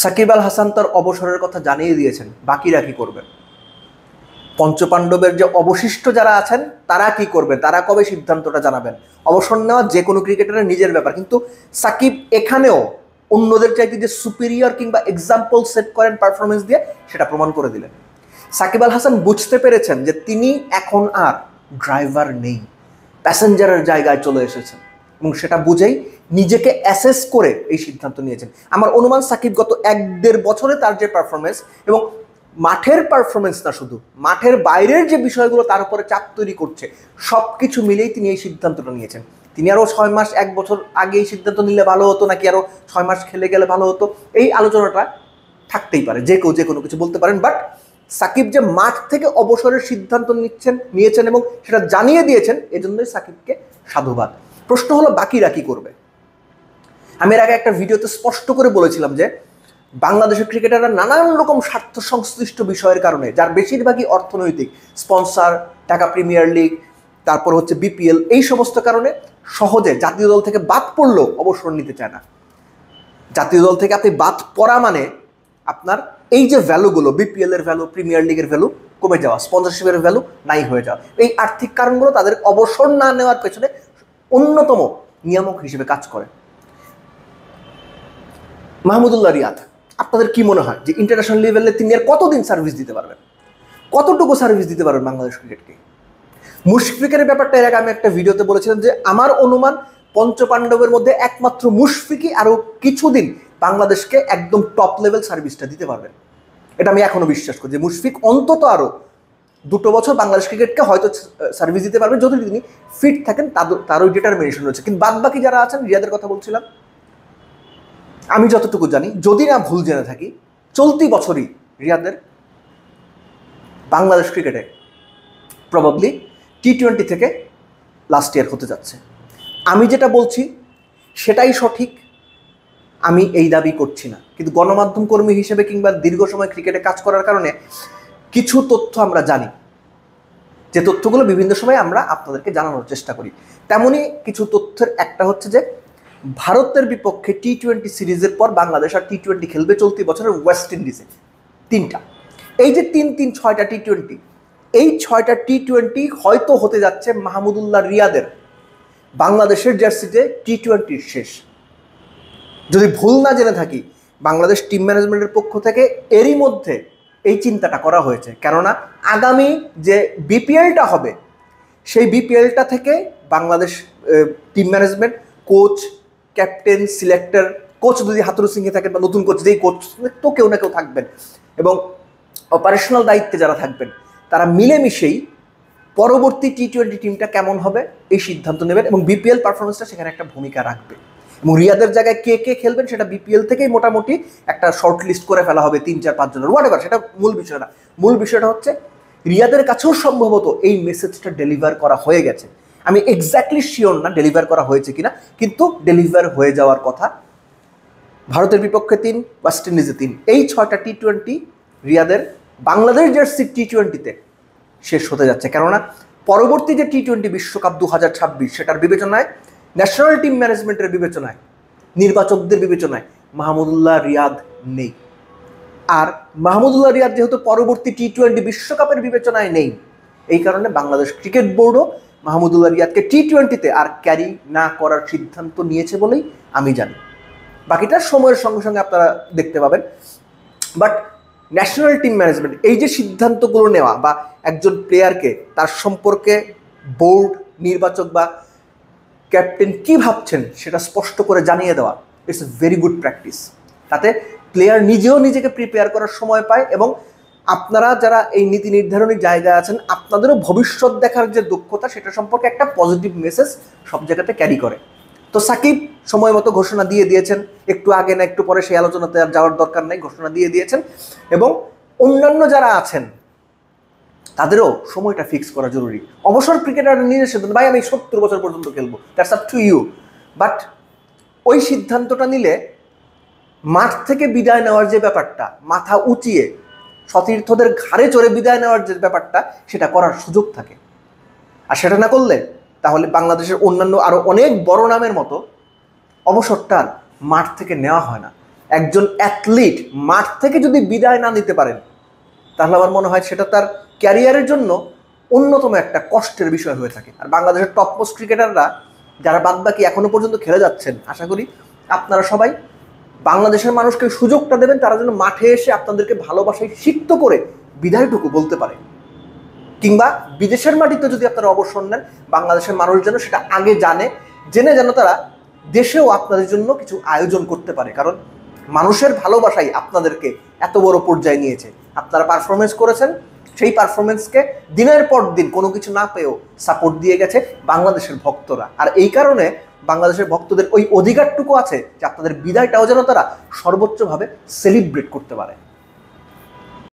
সাকিব আল হাসান তার অবসরের কথা জানিয়ে দিয়েছেন, বাকিরা কি করবেন? পঞ্চপাণ্ডবের যে অবশিষ্ট যারা আছেন তারা কি করবেন, তারা কবে সিদ্ধান্তটা জানাবেন? অবসর নেওয়া যে কোনো ক্রিকেটারের নিজের ব্যাপার, কিন্তু সাকিব এখানেও অন্যদের চাইতে যে সুপিরিয়র কিংবা এক্সাম্পল সেট করেন পারফরমেন্স দিয়ে, সেটা প্রমাণ করে দিলেন। সাকিব আল হাসান বুঝতে পেরেছেন যে তিনি এখন আর ড্রাইভার নেই, প্যাসেঞ্জারের জায়গায় চলে এসেছেন, এবং সেটা বুঝেই নিজেকে অ্যাসেস করে এই সিদ্ধান্ত নিয়েছেন। আমার অনুমান সাকিব গত 1-1.5 বছরে তার যে পারফরমেন্স, এবং মাঠের পারফরমেন্স না, শুধু মাঠের বাইরের যে বিষয়গুলো তার উপরে চাপ তৈরি করছে, সব কিছু মিলেই তিনি এই সিদ্ধান্তটা নিয়েছেন। তিনি আরও 6 মাস 1 বছর আগে এই সিদ্ধান্ত নিলে ভালো হতো, নাকি আরও 6 মাস খেলে গেলে ভালো হতো, এই আলোচনাটা থাকতেই পারে, যে কেউ যে কোনো কিছু বলতে পারেন। বাট সাকিব যে মাঠ থেকে অবসরের সিদ্ধান্ত নিয়েছেন এবং সেটা জানিয়ে দিয়েছেন, এজন্যই সাকিবকে সাধুবাদ। প্রশ্ন হলো বাকিরা কি করবে? আমি এর আগে একটা ভিডিওতে স্পষ্ট করে বলেছিলাম যে বাংলাদেশের ক্রিকেটাররা নানান রকম স্বার্থ সংশ্লিষ্ট বিষয়ের কারণে, যার বেশিরভাগই অর্থনৈতিক, স্পন্সর, টাকা, প্রিমিয়ার লিগ, তারপর হচ্ছে বিপিএল, এই সমস্ত কারণে সহজে জাতীয় দল থেকে বাদ পড়লেও অবসর নিতে চায় না। জাতীয় দল থেকে আপনি বাদ পড়া মানে আপনার এই যে ভ্যালুগুলো, বিপিএল এর ভ্যালু, প্রিমিয়ার লিগের ভ্যালু কমে যাওয়া, স্পন্সরশিপের ভ্যালু নাই হয়ে যাওয়া, এই আর্থিক কারণগুলো তাদের অবসর না নেওয়ার পেছনে অন্যতম নিয়ামক হিসেবে কাজ করে। মাহমুদুল্লাহ রিয়াদ, আপনাদের কি মনে হয় যে ইন্টারন্যাশনাল লেভেলে তিনি আর কতদিন সার্ভিস দিতে পারবেন? কতটুকু সার্ভিস দিতে পারবেন বাংলাদেশ ক্রিকেটকে? মুশফিকের ব্যাপারটা এর আগে আমি একটা ভিডিওতে বলেছিলাম যে আমার অনুমান পঞ্চপাণ্ডবের মধ্যে একমাত্র মুশফিকই আরও কিছুদিন বাংলাদেশকে একদম টপ লেভেল সার্ভিসটা দিতে পারবেন। এটা আমি এখনো বিশ্বাস করি যে মুশফিক অন্তত আরও 2 বছর বাংলাদেশ ক্রিকেটকে হয়তো সার্ভিস দিতে পারবেন, যদি তিনি ফিট থাকেন, তারও ডিটারমিনেশন রয়েছে। কিন্তু বাদ বাকি যারা আছেন, রিয়াদের কথা বলছিলাম, আমি যতটুকু জানি, যদি না ভুল জেনে থাকি, চলতি বছরই রিয়াদের বাংলাদেশ ক্রিকেটে প্রবাবলি টি-20 থেকে লাস্ট ইয়ার হতে যাচ্ছে। আমি যেটা বলছি সেটাই সঠিক, আমি এই দাবি করছি না, কিন্তু গণমাধ্যম কর্মী হিসেবে কিংবা দীর্ঘ সময় ক্রিকেটে কাজ করার কারণে কিছু তথ্য আমরা জানি, যে তথ্যগুলো বিভিন্ন সময় আমরা আপনাদেরকে জানানোর চেষ্টা করি। তেমনই কিছু তথ্যের একটা হচ্ছে যে ভারতের বিপক্ষে টি-20 সিরিজের পর বাংলাদেশ আর টি-20 খেলবে চলতি বছরের ওয়েস্ট ইন্ডিজে 3টা। এই যে 3-3 6টা টি-20, এই 6টা টি-20 হয়তো হতে যাচ্ছে মাহমুদুল্লাহ রিয়াদের বাংলাদেশের জার্সিতে টি-20 শেষ। যদি ভুল না জেনে থাকি, বাংলাদেশ টিম ম্যানেজমেন্টের পক্ষ থেকে এরই মধ্যে এই চিন্তাটা করা হয়েছে, কেননা আগামী যে বিপিএলটা হবে, সেই বিপিএলটা থেকে Bangladesh team management, coach, captain, selector, coach যদি হাতুরু সিংহে থাকেন বা নতুন কোচ, যেই কোচ তো কেউ না কেউ থাকবেন, এবং অপারেশনাল দায়িত্বে যারা থাকবেন, তারা মিলেমিশেই পরবর্তী টি-20 টিমটা কেমন হবে এই সিদ্ধান্ত নেবেন, এবং বিপিএল পারফরমেন্সটা সেখানে একটা ভূমিকা রাখবে। এবং রিয়াদের জায়গায় কে কে খেলবেন সেটা বিপিএল থেকেই মোটামুটি একটা শর্ট লিস্ট করে ফেলা হবে, 3-4-5 জনের, হোয়াটএভার, সেটা মূল বিষয় না। মূল বিষয়টা হচ্ছে রিয়াদের কাছেও সম্ভবত এই মেসেজটা ডেলিভার করা হয়ে গেছে। আমি এক্স্যাক্টলি শিওর না ডেলিভার করা হয়েছে কিনা, কিন্তু ডেলিভার হয়ে যাওয়ার কথা। ভারতের বিপক্ষে 3, ওয়েস্ট ইন্ডিজে 3, এই 6টা টি-20 রিয়াদের বাংলাদেশ জার্সি টি-20-তে শেষ হতে যাচ্ছে। কেননা পরবর্তী যে টি-20 বিশ্বকাপ 2026, সেটার বিবেচনায়, ন্যাশনাল টিম ম্যানেজমেন্টের বিবেচনায়, নির্বাচকদের বিবেচনায় মাহমুদুল্লাহ রিয়াদ নেই। আর মাহমুদুল্লাহ রিয়াদ যেহেতু পরবর্তী টি-20 বিশ্বকাপের বিবেচনায় নেই, এই কারণে বাংলাদেশ ক্রিকেট বোর্ডও মাহমুদুল্লাহ রিয়াদকে টি-20-তে আর ক্যারি না করার সিদ্ধান্ত নিয়েছে বলেই আমি জানি। বাকিটা সময়ের সঙ্গে সঙ্গে আপনারা দেখতে পাবেন। বাট ন্যাশনাল টিম ম্যানেজমেন্ট এই যে সিদ্ধান্তগুলো নেওয়া, বা একজন প্লেয়ারকে তার সম্পর্কে বোর্ড, নির্বাচক বা ক্যাপ্টেন কী ভাবছেন সেটা স্পষ্ট করে জানিয়ে দেওয়া, it's a very good practice. তাতে প্লেয়ার নিজেও নিজেকে প্রিপেয়ার করার সময় পায়, এবং আপনারা যারা এই নীতি নির্ধারণী জায়গায় আছেন, আপনাদেরও ভবিষ্যৎ দেখার যে দক্ষতা, সেটা সম্পর্কে একটা পজিটিভ মেসেজ সব জায়গাতে ক্যারি করে। তো সাকিব সময় মতো ঘোষণা দিয়ে দিয়েছেন, একটু আগে না একটু পরে, সেই আলোচনাতে আর যাওয়ার দরকার নেই, ঘোষণা দিয়ে দিয়েছেন। এবং অন্যান্য যারা আছেন তাদেরও সময়টা ফিক্স করা জরুরি। অবসর ক্রিকেটার নিজের সিদ্ধান্ত, ভাই আমি 70 বছর পর্যন্ত খেলবো, that's up to you. But ওই সিদ্ধান্তটা নিলে মাঠ থেকে বিদায় নেওয়ার যে ব্যাপারটা, মাথা উঁচিয়ে সতীর্থদের ঘাড়ে চড়ে বিদায় নেওয়ার যে ব্যাপারটা, সেটা করার সুযোগ থাকে। আর সেটা না করলে তাহলে বাংলাদেশের অন্যান্য আরও অনেক বড় নামের মতো অবসরটা মাঠ থেকে নেওয়া হয় না। একজন অ্যাথলিট মাঠ থেকে যদি বিদায় না নিতে পারেন, তাহলে আমার মনে হয় সেটা তার ক্যারিয়ারের জন্য অন্যতম একটা কষ্টের বিষয় হয়ে থাকে। আর বাংলাদেশের টপ মোস্ট ক্রিকেটাররা যারা বাদবাকি এখনো পর্যন্ত খেলে যাচ্ছেন, আশা করি আপনারা সবাই বাংলাদেশের মানুষকে সুযোগটা দেবেন, তারা যেন মাঠে এসে আপনাদেরকে ভালোবাসায় সিক্ত করে বিদায়টুকু বলতে পারে। কিংবা বিদেশের মাটিতে যদি আপনারা অবসর নেন, বাংলাদেশের মানুষ যেন সেটা আগে জেনে যেন তারা দেশেও আপনাদের জন্য কিছু আয়োজন করতে পারে। কারণ মানুষের ভালোবাসাই আপনাদেরকে এত বড় পর্যায়ে নিয়েছে। আপনারা পারফরমেন্স করেছেন, সেই পারফরমেন্সকে দিনের পর দিন কোনো কিছু না পেয়েও সাপোর্ট দিয়ে গেছে বাংলাদেশের ভক্তরা। আর এই কারণে বাংলাদেশের ভক্তদের ওই অধিকারটুকু আছে যে আপনাদের বিদায়টাও যেন তারা সর্বোচ্চভাবে সেলিব্রেট করতে পারে।